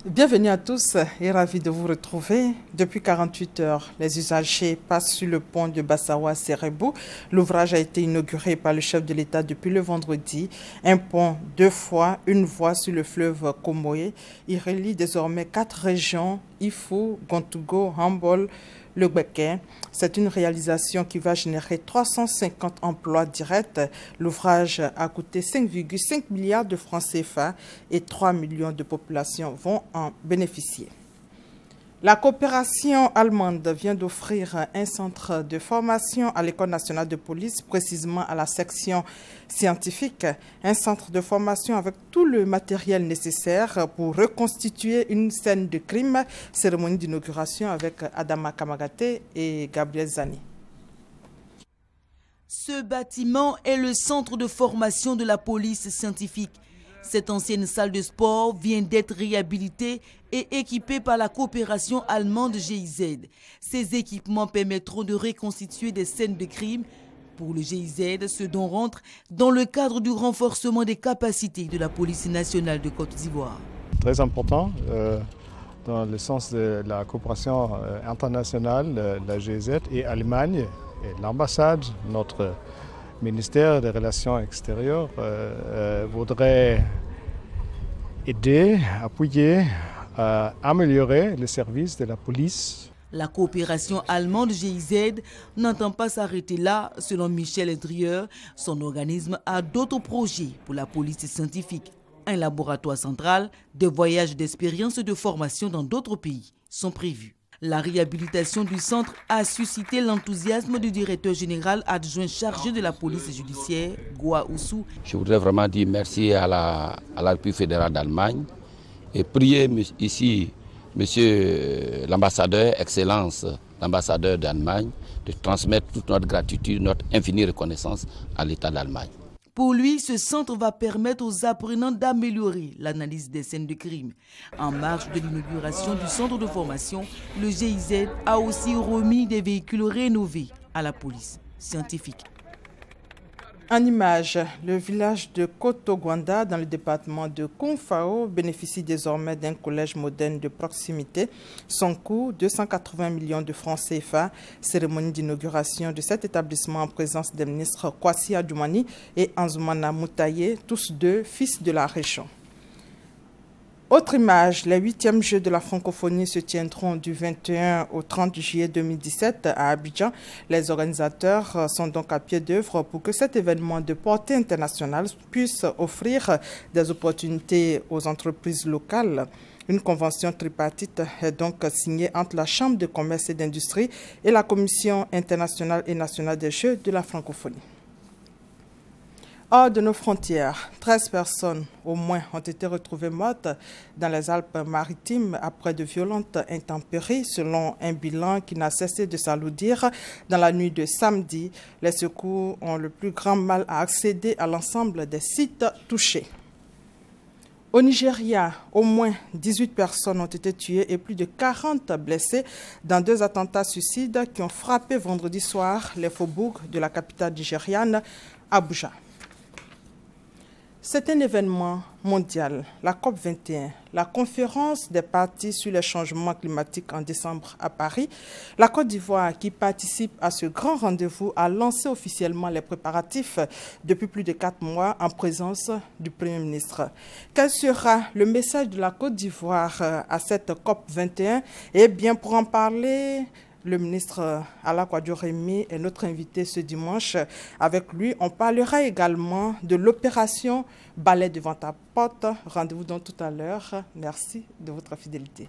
Bienvenue à tous et ravi de vous retrouver. Depuis 48 heures, les usagers passent sur le pont de Bassawa-Serebou. L'ouvrage a été inauguré par le chef de l'État depuis le vendredi. Un pont, 2 fois, une voie sur le fleuve Komoé. Il relie désormais 4 régions, Ifou, Gontougo, Hambol, le Gbeke. C'est une réalisation qui va générer 350 emplois directs. L'ouvrage a coûté 5,5 milliards de francs CFA et 3 millions de populations vont en bénéficier. La coopération allemande vient d'offrir un centre de formation à l'École nationale de police, précisément à la section scientifique, un centre de formation avec tout le matériel nécessaire pour reconstituer une scène de crime. Cérémonie d'inauguration avec Adama Kamagate et Gabriel Zani. Ce bâtiment est le centre de formation de la police scientifique. Cette ancienne salle de sport vient d'être réhabilitée et équipée par la coopération allemande GIZ. Ces équipements permettront de reconstituer des scènes de crime. Pour le GIZ, ce don rentre dans le cadre du renforcement des capacités de la police nationale de Côte d'Ivoire. Très important dans le sens de la coopération internationale, la GIZ et Allemagne et l'ambassade, notre ministère des Relations extérieures voudrait aider, appuyer, améliorer les services de la police. La coopération allemande GIZ n'entend pas s'arrêter là. Selon Michel Drieur, son organisme a d'autres projets pour la police scientifique. Un laboratoire central, des voyages d'expérience et de formation dans d'autres pays sont prévus. La réhabilitation du centre a suscité l'enthousiasme du directeur général adjoint chargé de la police judiciaire, Goa Oussou. Je voudrais vraiment dire merci à la République fédérale d'Allemagne et prier ici, monsieur l'ambassadeur, Excellence, l'ambassadeur d'Allemagne, de transmettre toute notre gratitude, notre infinie reconnaissance à l'État d'Allemagne. Pour lui, ce centre va permettre aux apprenants d'améliorer l'analyse des scènes de crime. En marge de l'inauguration du centre de formation, le GIZ a aussi remis des véhicules rénovés à la police scientifique. En image, le village de Kotogwanda, dans le département de Kounfao, bénéficie désormais d'un collège moderne de proximité. Son coût, 280 millions de francs CFA. Cérémonie d'inauguration de cet établissement en présence des ministres Kwasi Adjoumani et Anzoumana Moutaye, tous deux fils de la région. Autre image, les 8e Jeux de la francophonie se tiendront du 21 au 30 juillet 2017 à Abidjan. Les organisateurs sont donc à pied d'œuvre pour que cet événement de portée internationale puisse offrir des opportunités aux entreprises locales. Une convention tripartite est donc signée entre la Chambre de commerce et d'industrie et la Commission internationale et nationale des Jeux de la francophonie. Hors de nos frontières, 13 personnes au moins ont été retrouvées mortes dans les Alpes-Maritimes après de violentes intempéries, selon un bilan qui n'a cessé de s'alourdir. Dans la nuit de samedi, les secours ont le plus grand mal à accéder à l'ensemble des sites touchés. Au Nigeria, au moins 18 personnes ont été tuées et plus de 40 blessées dans 2 attentats suicides qui ont frappé vendredi soir les faubourgs de la capitale nigériane, Abuja. C'est un événement mondial, la COP21, la conférence des parties sur les changements climatiques en décembre à Paris. La Côte d'Ivoire, qui participe à ce grand rendez-vous, a lancé officiellement les préparatifs depuis plus de 4 mois en présence du Premier ministre. Quel sera le message de la Côte d'Ivoire à cette COP21? Eh bien, pour en parler, le ministre Ala Kwadjo Rémy est notre invité ce dimanche. Avec lui, on parlera également de l'opération Balai devant ta porte. Rendez-vous donc tout à l'heure. Merci de votre fidélité.